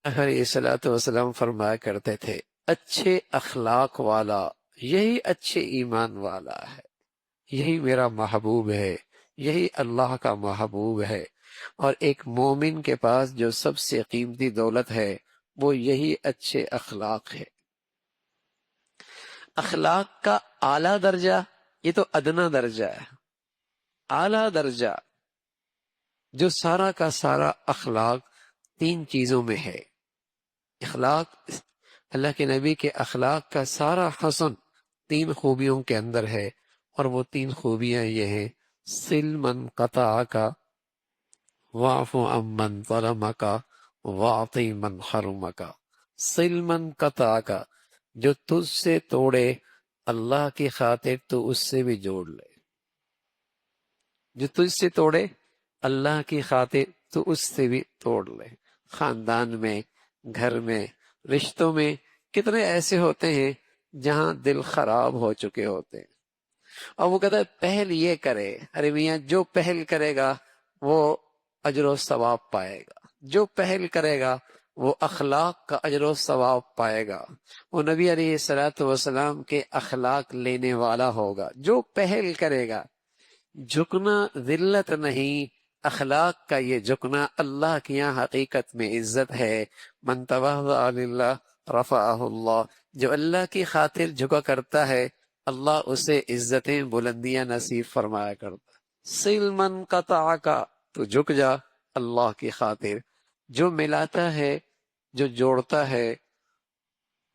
علیہ الصلوۃ والسلام فرمایا کرتے تھے اچھے اخلاق والا یہی اچھے ایمان والا ہے، یہی میرا محبوب ہے، یہی اللہ کا محبوب ہے۔ اور ایک مومن کے پاس جو سب سے قیمتی دولت ہے وہ یہی اچھے اخلاق ہے۔ اخلاق کا اعلیٰ درجہ، یہ تو ادنا درجہ ہے، اعلیٰ درجہ جو سارا کا سارا اخلاق تین چیزوں میں ہے۔ اخلاق، اللہ کے نبی کے اخلاق کا سارا حسن تین خوبیوں کے اندر ہے، اور وہ تین خوبیاں یہ ہیں: سل من قطع کا، واعف عمن ظلم کا، واعطی من حرم کا۔ سل من قطع کا، جو تجھ سے توڑے اللہ کی خاطر تو اس سے بھی جوڑ لے، جو تجھ سے توڑے اللہ کی خاطر تو اس سے بھی توڑ لے۔ خاندان میں، گھر میں، رشتوں میں کتنے ایسے ہوتے ہیں جہاں دل خراب ہو چکے ہوتے ہیں، اور وہ کہتا ہے پہل یہ کرے۔ ارے میاں، جو پہل کرے گا وہ اجر و ثواب پائے گا، جو پہل کرے گا وہ اخلاق کا اجر و ثواب پائے گا، وہ نبی علیہ الصلوۃ والسلام کے اخلاق لینے والا ہوگا۔ جو پہل کرے گا، جھکنا ذلت نہیں، اخلاق کا یہ جھکنا اللہ کی یہاں حقیقت میں عزت ہے۔ من تواضع للہ رفعہ اللہ، جو اللہ کی خاطر جھکا کرتا ہے اللہ اسے عزتیں بلندیاں نصیب فرمایا کرتا۔ سل من قطع کا، تو جھک جا اللہ کی خاطر۔ جو ملاتا ہے، جو جوڑتا ہے،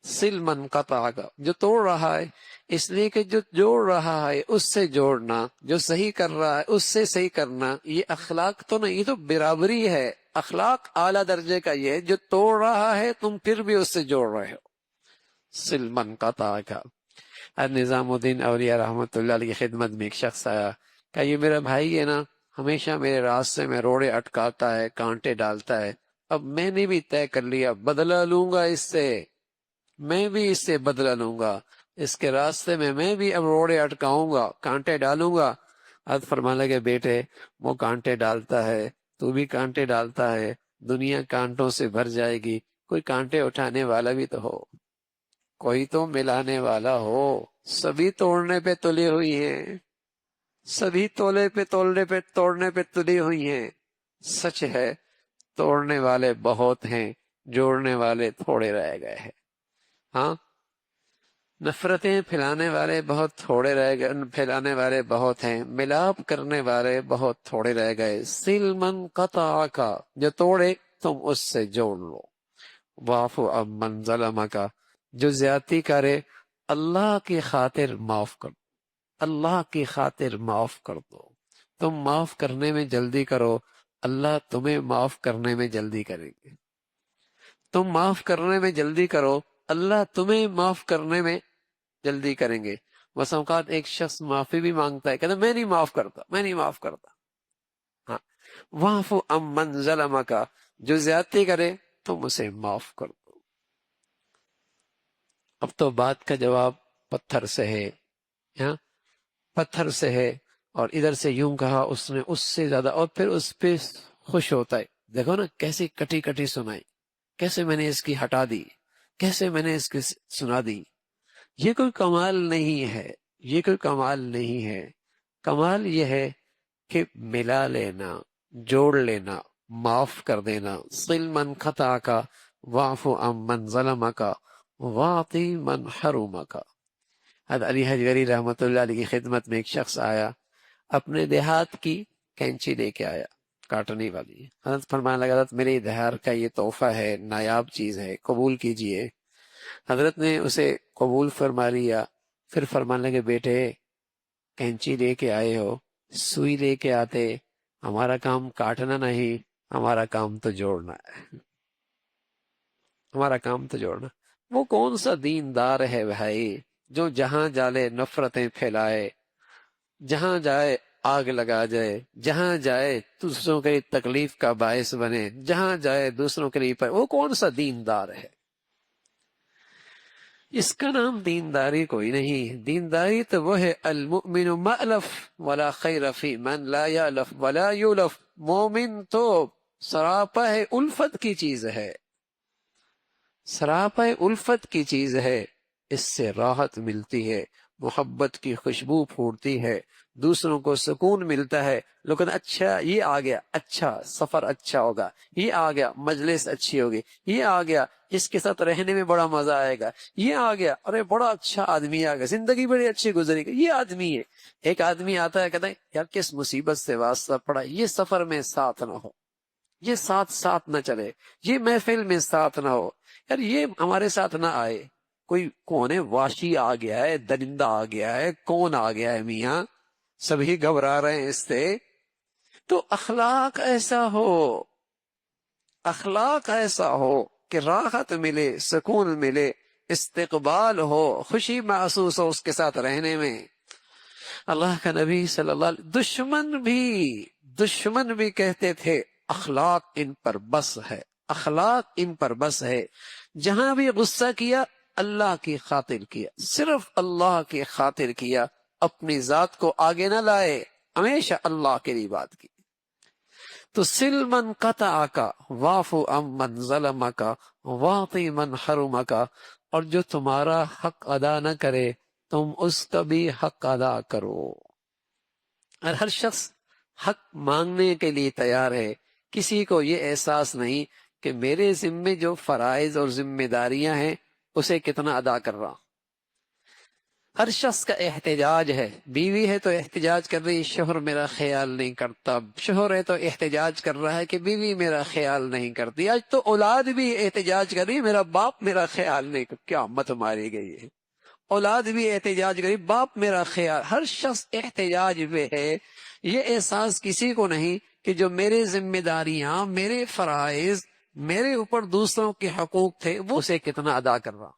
سل من قطع کا، جو توڑ رہا ہے اس لیے کہ جو جوڑ رہا ہے اس سے جوڑنا، جو صحیح کر رہا ہے اس سے صحیح کرنا، یہ اخلاق تو نہیں، یہ تو برابری ہے۔ اخلاق اعلیٰ درجے کا یہ ہے جو توڑ رہا ہے تم پھر بھی اس سے جوڑ رہے ہو۔ سل من قطع کا۔ نظام الدین اولیاء رحمۃ اللہ علیہ کی خدمت میں ایک شخص آیا، کہ یہ میرا بھائی ہے نا، ہمیشہ میرے راستے میں روڑے اٹکاتا ہے، کانٹے ڈالتا ہے، اب میں نے بھی طے کر لیا بدلہ لوں گا اس سے، میں بھی اس سے بدلہ لوں گا، اس کے راستے میں بھی اب روڑے اٹکاؤں گا، کانٹے ڈالوں گا۔ حضرت فرمانے لگے بیٹے، وہ کانٹے ڈالتا ہے، تو بھی کانٹے ڈالتا ہے، دنیا کانٹوں سے بھر جائے گی، کوئی کانٹے اٹھانے والا بھی تو ہو، کوئی تو ملانے والا ہو۔ سبھی توڑنے پہ تلی ہوئی ہیں، سبھی توڑنے پہ تلی ہوئی ہیں۔ سچ ہے توڑنے والے بہت ہیں، جوڑنے والے تھوڑے رہ گئے ہیں۔ ہاں، نفرتیں پھیلانے والے بہت تھوڑے رہ گئے، پھیلانے والے بہت ہیں، ملاپ کرنے والے بہت تھوڑے رہ گئے۔ سل من قطع کا، جو توڑے تم اس سے جوڑ لو۔ واعف عمن ظلم کا، جو زیادتی کرے اللہ کی خاطر معاف کر، اللہ کی خاطر معاف کر دو۔ تم معاف کرنے میں جلدی کرو، اللہ تمہیں معاف کرنے میں جلدی کریں گے۔ تم معاف کرنے میں جلدی کرو، اللہ تمہیں معاف کرنے میں جلدی کریں گے۔ بس اوقات ایک شخص معافی بھی مانگتا ہے، کہتا میں نہیں معاف کرتا، میں نہیں معاف کرتا۔ ہاں، واعف عمن ظلم کا، جو زیادتی کرے تم اسے معاف کر دو۔ اب تو بات کا جواب پتھر سے ہے، ہاں، پتھر سے ہے، اور ادھر سے یوں کہا اس نے اس سے زیادہ، اور پھر اس پہ خوش ہوتا ہے۔ دیکھو نا کیسی کٹی کٹی سنائی، کیسے میں نے اس کی ہٹا دی، کیسے میں نے اس کی سنا دی۔ یہ کوئی کمال نہیں ہے، یہ کوئی کمال نہیں ہے۔ کمال یہ ہے کہ ملا لینا، جوڑ لینا، معاف کر دینا۔ صل من قطع کا، واعف عمن ظلم کا، واعطی من حرم کا۔ حضرت علی حجویری رحمۃ اللہ علیہ کی خدمت میں ایک شخص آیا، اپنے دیہات کی کینچی لے کے آیا، کاٹنے والی۔ حضرت فرمانے لگا حضرت میرے دیہات کا یہ تحفہ ہے، نایاب چیز ہے، قبول کیجئے۔ حضرت نے اسے قبول فرما لیا، پھر فرمانے لگے بیٹے کینچی لے کے آئے ہو، سوئی لے کے آتے، ہمارا کام کاٹنا نہیں، ہمارا کام تو جوڑنا ہے، ہمارا کام تو جوڑنا۔ وہ کون سا دیندار ہے بھائی جو جہاں جالے نفرتیں پھیلائے، جہاں جائے آگ لگا جائے، جہاں جائے دوسروں کے لیے تکلیف کا باعث بنے، جہاں جائے دوسروں کے لیے وہ کون سا دیندار ہے؟ اس کا نام دینداری کوئی نہیں۔ دینداری تو وہ ہے المؤمن مألف ولا خیر فی من لا یألف ولا یولف۔ مومن تو سراپا ہے، الفت کی چیز ہے۔ سراپا الفت کی چیز ہے، اس سے راحت ملتی ہے، محبت کی خوشبو پھوٹتی ہے، دوسروں کو سکون ملتا ہے، لیکن اچھا یہ آ گیا، اچھا سفر اچھا ہوگا، یہ آ گیا مجلس اچھی ہوگی، یہ آ گیا اس کے ساتھ رہنے میں بڑا مزہ آئے گا، یہ آ گیا ارے بڑا اچھا آدمی آ گیا، زندگی بڑی اچھی گزرے گی، یہ آدمی ہے۔ ایک آدمی آتا ہے کہتا ہے یار کس مصیبت سے واسطہ پڑا، یہ سفر میں ساتھ نہ ہو، یہ ساتھ نہ چلے، یہ محفل میں ساتھ نہ ہو، یار یہ ہمارے ساتھ نہ آئے۔ کوئی کون ہے، واشی آ گیا ہے، درندہ آ گیا ہے، کون آ گیا ہے میاں، سبھی گھبرا رہے ہیں اس سے۔ تو اخلاق ایسا ہو، اخلاق ایسا ہو کہ راحت ملے، سکون ملے، استقبال ہو، خوشی محسوس ہو اس کے ساتھ رہنے میں۔ اللہ کا نبی صلی اللہ علیہ دشمن بھی کہتے تھے اخلاق ان پر بس ہے، اخلاق ان پر بس ہے۔ جہاں بھی غصہ کیا اللہ کی خاطر کیا، صرف اللہ کی خاطر کیا، اپنی ذات کو آگے نہ لائے، ہمیشہ اللہ کے لیے بات کی۔ تو سل من قطع کا، وافو ام من ظلم کا، واطی من حرم کا، اور جو تمہارا حق ادا نہ کرے تم اس کا بھی حق ادا کرو۔ اور ہر شخص حق مانگنے کے لیے تیار ہے، کسی کو یہ احساس نہیں کہ میرے ذمے جو فرائض اور ذمہ داریاں ہیں اسے کتنا ادا کر رہا۔ ہر شخص کا احتجاج ہے، بیوی ہے تو احتجاج کر رہی شوہر میرا خیال نہیں کرتا، شوہر ہے تو احتجاج کر رہا ہے کہ بیوی میرا خیال نہیں کرتی، آج تو اولاد بھی احتجاج کر رہی میرا باپ میرا خیال نہیں کرتا۔ کیا مت ماری گئی ہے، اولاد بھی احتجاج کری باپ میرا خیال، ہر شخص احتجاج میں ہے۔ یہ احساس کسی کو نہیں کہ جو میرے ذمہ داریاں، میرے فرائض، میرے اوپر دوسروں کے حقوق تھے وہ اسے کتنا ادا کر رہا۔